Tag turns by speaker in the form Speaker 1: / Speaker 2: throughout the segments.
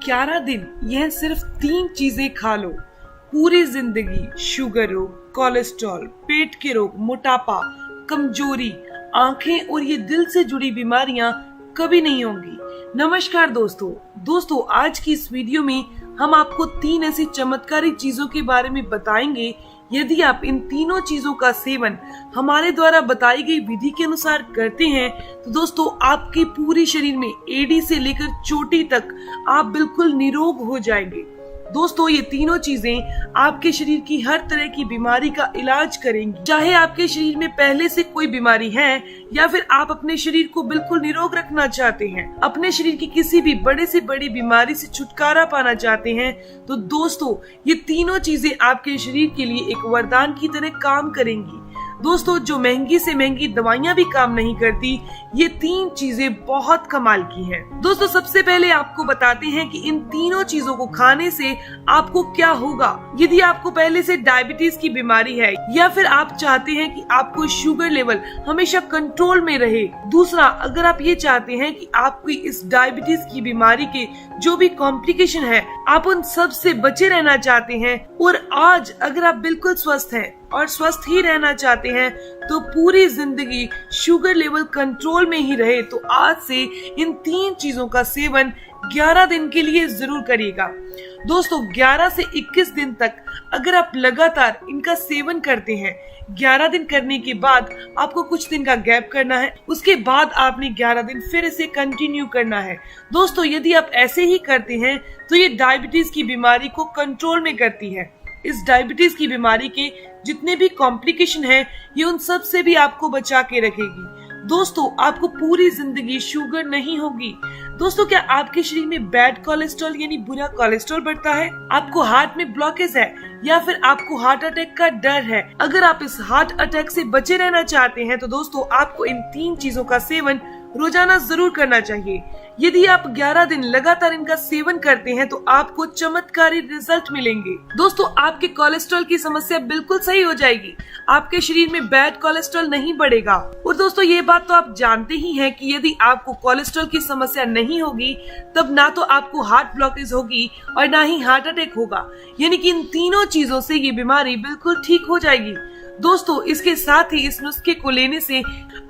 Speaker 1: 11 दिन यह सिर्फ 3 चीजें खा लो, पूरी जिंदगी शुगर रोग, कोलेस्ट्रॉल, पेट के रोग, मोटापा, कमजोरी, आंखें और ये दिल से जुड़ी बीमारियां कभी नहीं होंगी। नमस्कार दोस्तों, आज की इस वीडियो में हम आपको 3 ऐसी चमत्कारी चीजों के बारे में बताएंगे। यदि आप इन तीनों चीजों का सेवन हमारे द्वारा बताई गई विधि के अनुसार करते हैं तो दोस्तों आपके पूरे शरीर में एड़ी से लेकर चोटी तक आप बिल्कुल निरोग हो जाएंगे। दोस्तों ये तीनों चीजें आपके शरीर की हर तरह की बीमारी का इलाज करेंगी। चाहे आपके शरीर में पहले से कोई बीमारी है या फिर आप अपने शरीर को बिल्कुल निरोग रखना चाहते हैं, अपने शरीर की किसी भी बड़े से बड़ी बीमारी से छुटकारा पाना चाहते हैं, तो दोस्तों ये तीनों चीजें आपके शरीर के लिए एक वरदान की तरह काम करेंगी। दोस्तों जो महंगी से महंगी दवाइयां भी काम नहीं करती, ये 3 चीजें बहुत कमाल की हैं। दोस्तों सबसे पहले आपको बताते हैं कि इन तीनों चीजों को खाने से आपको क्या होगा। यदि आपको पहले से डायबिटीज की बीमारी है या फिर आप चाहते हैं कि आपको शुगर लेवल हमेशा कंट्रोल में रहे। दूसरा, अगर आप ये चाहते हैं कि आपकी इस डायबिटीज की बीमारी के जो भी कॉम्प्लिकेशन है आप उन सब से बचे रहना चाहते हैं, और आज अगर आप बिल्कुल स्वस्थ हैं और स्वस्थ ही रहना चाहते हैं तो पूरी जिंदगी शुगर लेवल कंट्रोल में ही रहे, तो आज से इन 3 चीजों का सेवन 11 दिन के लिए जरूर करिएगा। दोस्तों 11 से 21 दिन तक अगर आप लगातार इनका सेवन करते हैं, 11 दिन करने के बाद आपको कुछ दिन का गैप करना है, उसके बाद आपने 11 दिन फिर इसे कंटिन्यू करना है। दोस्तों यदि आप ऐसे ही करते हैं तो ये डायबिटीज की बीमारी को कंट्रोल में करती है। इस डायबिटीज की बीमारी के जितने भी कॉम्प्लिकेशन हैं, ये उन सब से भी आपको बचा के रखेगी। दोस्तों आपको पूरी जिंदगी शुगर नहीं होगी। दोस्तों क्या आपके शरीर में बैड कोलेस्ट्रॉल यानी बुरा कोलेस्ट्रॉल बढ़ता है, आपको हार्ट में ब्लॉकेज है या फिर आपको हार्ट अटैक का डर है? अगर आप इस हार्ट अटैक से बचे रहना चाहते हैं तो दोस्तों आपको इन 3 चीजों का सेवन रोजाना जरूर करना चाहिए। यदि आप 11 दिन लगातार इनका सेवन करते हैं तो आपको चमत्कारी रिजल्ट मिलेंगे। दोस्तों आपके कोलेस्ट्रॉल की समस्या बिल्कुल सही हो जाएगी, आपके शरीर में बैड कोलेस्ट्रॉल नहीं बढ़ेगा। और दोस्तों ये बात तो आप जानते ही हैं कि यदि आपको कोलेस्ट्रॉल की समस्या नहीं होगी तब ना तो आपको हार्ट ब्लॉकेज होगी और ना ही हार्ट अटैक होगा, यानी कि इन तीनों चीजों से ये बीमारी बिल्कुल ठीक हो जाएगी। दोस्तों इसके साथ ही इस नुस्खे को लेने से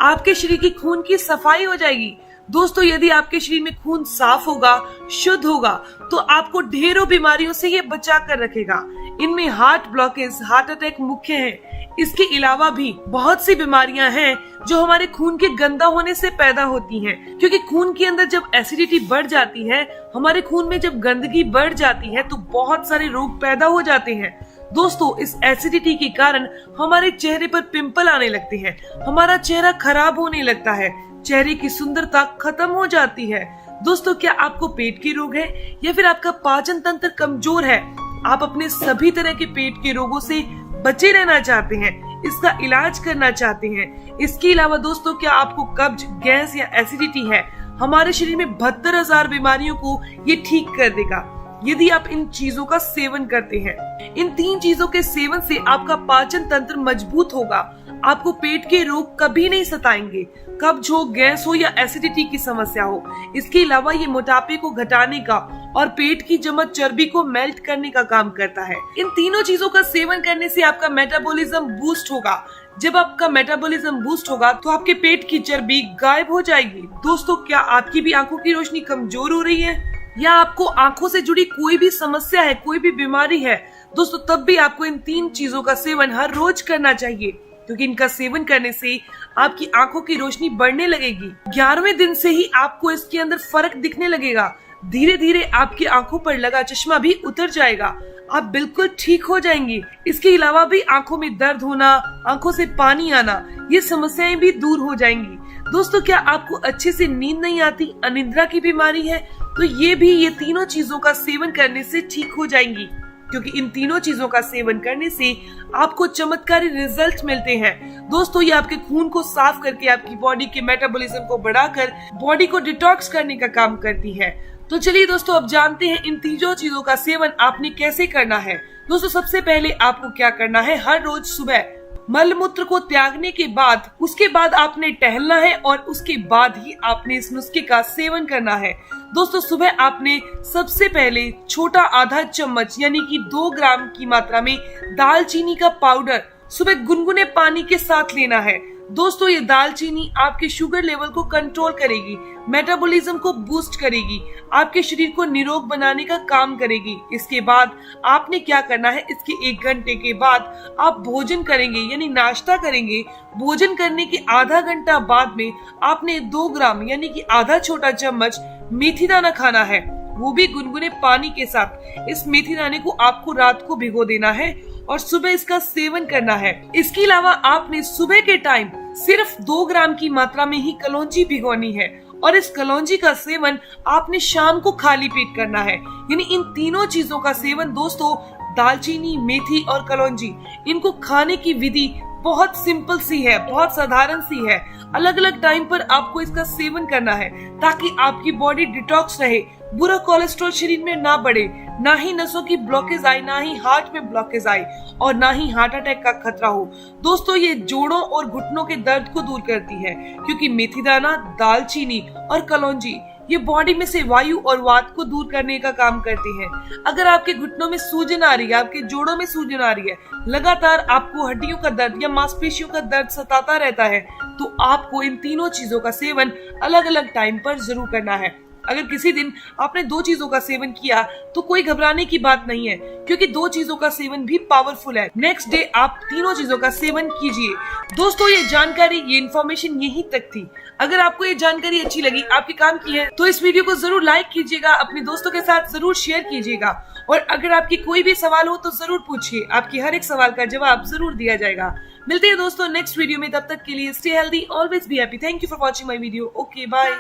Speaker 1: आपके शरीर की खून की सफाई हो जाएगी। दोस्तों यदि आपके शरीर में खून साफ होगा, शुद्ध होगा, तो आपको ढेरों बीमारियों से ये बचा कर रखेगा। इनमें हार्ट ब्लॉकेज, हार्ट अटैक मुख्य है। इसके अलावा भी बहुत सी बीमारियां हैं जो हमारे खून के गंदा होने से पैदा होती हैं, क्योंकि खून के अंदर जब एसिडिटी बढ़ जाती है, हमारे खून में जब गंदगी बढ़ जाती है तो बहुत सारे रोग पैदा हो जाते हैं। दोस्तों इस एसिडिटी के कारण हमारे चेहरे पर पिंपल आने लगते हैं, हमारा चेहरा खराब होने लगता है, चेहरे की सुंदरता खत्म हो जाती है। दोस्तों क्या आपको पेट के रोग है या फिर आपका पाचन तंत्र कमजोर है, आप अपने सभी तरह के पेट के रोगों से बचे रहना चाहते हैं, इसका इलाज करना चाहते हैं? इसके अलावा दोस्तों क्या आपको कब्ज, गैस या एसिडिटी है? हमारे शरीर में 72,000 बीमारियों को ये ठीक कर देगा यदि आप इन चीजों का सेवन करते हैं। इन 3 चीजों के सेवन से आपका पाचन तंत्र मजबूत होगा, आपको पेट के रोग कभी नहीं सताएंगे, कब्ज हो, गैस हो या एसिडिटी की समस्या हो। इसके अलावा ये मोटापे को घटाने का और पेट की जमा चर्बी को मेल्ट करने का काम करता है। इन तीनों चीजों का सेवन करने से आपका मेटाबॉलिज्म बूस्ट होगा। जब आपका मेटाबॉलिज्म बूस्ट होगा तो आपके पेट की चर्बी गायब हो जाएगी। दोस्तों क्या आपकी भी आंखों की रोशनी कमजोर हो रही है या आपको आंखों से जुड़ी कोई भी समस्या है, कोई भी बीमारी है, दोस्तों तब भी आपको इन 3 चीजों का सेवन हर रोज करना चाहिए, क्योंकि इनका सेवन करने से आपकी आंखों की रोशनी बढ़ने लगेगी। 11वें दिन से ही आपको इसके अंदर फर्क दिखने लगेगा। धीरे धीरे आपकी आंखों पर लगा चश्मा भी उतर जाएगा, आप बिल्कुल ठीक हो जाएंगे। इसके अलावा भी आंखों में दर्द होना, आंखों से पानी आना, ये समस्याएं भी दूर हो जाएंगी। दोस्तों क्या आपको अच्छे से नींद नहीं आती, अनिद्रा की बीमारी है, तो ये तीनों चीजों का सेवन करने से ठीक हो जाएंगी, क्योंकि इन तीनों चीजों का सेवन करने से आपको चमत्कारी रिजल्ट मिलते हैं। दोस्तों ये आपके खून को साफ करके आपकी बॉडी के मेटाबॉलिज्म को बढ़ाकर बॉडी को डिटॉक्स करने का काम करती है। तो चलिए दोस्तों अब जानते हैं इन तीनों चीजों का सेवन आपने कैसे करना है। दोस्तों सबसे पहले आपको क्या करना है, हर रोज सुबह मलमूत्र को त्यागने के बाद उसके बाद आपने टहलना है और उसके बाद ही आपने इस नुस्खे का सेवन करना है। दोस्तों, सुबह आपने सबसे पहले छोटा आधा चम्मच यानी कि 2 ग्राम की मात्रा में दालचीनी का पाउडर सुबह गुनगुने पानी के साथ लेना है। दोस्तों, ये दालचीनी आपके शुगर लेवल को कंट्रोल करेगी, मेटाबॉलिज्म को बूस्ट करेगी, आपके शरीर को निरोग बनाने का काम करेगी। इसके बाद आपने क्या करना है, इसके 1 घंटे के बाद आप भोजन करेंगे यानी नाश्ता करेंगे। भोजन करने के आधा घंटा बाद में आपने 2 ग्राम यानी कि आधा छोटा चम्मच मेथी दाना खाना है, वो भी गुनगुने पानी के साथ। इस मेथी दाने को आपको रात को भिगो देना है और सुबह इसका सेवन करना है। इसके अलावा आपने सुबह के टाइम सिर्फ 2 ग्राम की मात्रा में ही कलौंजी भिगोनी है और इस कलौंजी का सेवन आपने शाम को खाली पेट करना है। यानी इन तीनों चीजों का सेवन दोस्तों, दालचीनी, मेथी और कलौंजी, इनको खाने की विधि बहुत सिंपल सी है, बहुत साधारण सी है। अलग अलग टाइम पर आपको इसका सेवन करना है ताकि आपकी बॉडी डिटॉक्स रहे, बुरा कोलेस्ट्रॉल शरीर में ना बढ़े, ना ही नसों की ब्लॉकेज आए, ना ही हार्ट में ब्लॉकेज आए और ना ही हार्ट अटैक का खतरा हो। दोस्तों, ये जोड़ों और घुटनों के दर्द को दूर करती है क्योंकि मेथी दाना, दालचीनी और कलौंजी ये बॉडी में से वायु और वात को दूर करने का काम करती हैं। अगर आपके घुटनों में सूजन आ रही है, आपके जोड़ों में सूजन आ रही है, लगातार आपको हड्डियों का दर्द या मांसपेशियों का दर्द सताता रहता है, तो आपको इन तीनों चीजों का सेवन अलग अलग टाइम पर जरूर करना है। अगर किसी दिन आपने 2 चीजों का सेवन किया तो कोई घबराने की बात नहीं है क्योंकि 2 चीजों का सेवन भी पावरफुल है। नेक्स्ट डे आप तीनों चीजों का सेवन कीजिए। दोस्तों, ये जानकारी, ये इन्फॉर्मेशन यहीं तक थी। अगर आपको ये जानकारी अच्छी लगी, आपके काम की है, तो इस वीडियो को जरूर लाइक कीजिएगा, अपने दोस्तों के साथ जरूर शेयर कीजिएगा और अगर आपकी कोई भी सवाल हो तो जरूर पूछिए, आपकी हर एक सवाल का जवाब जरूर दिया जाएगा। मिलते हैं दोस्तों नेक्स्ट वीडियो में, तब तक के लिए stay healthy, always be happy. Thank you for watching my video. Okay, bye.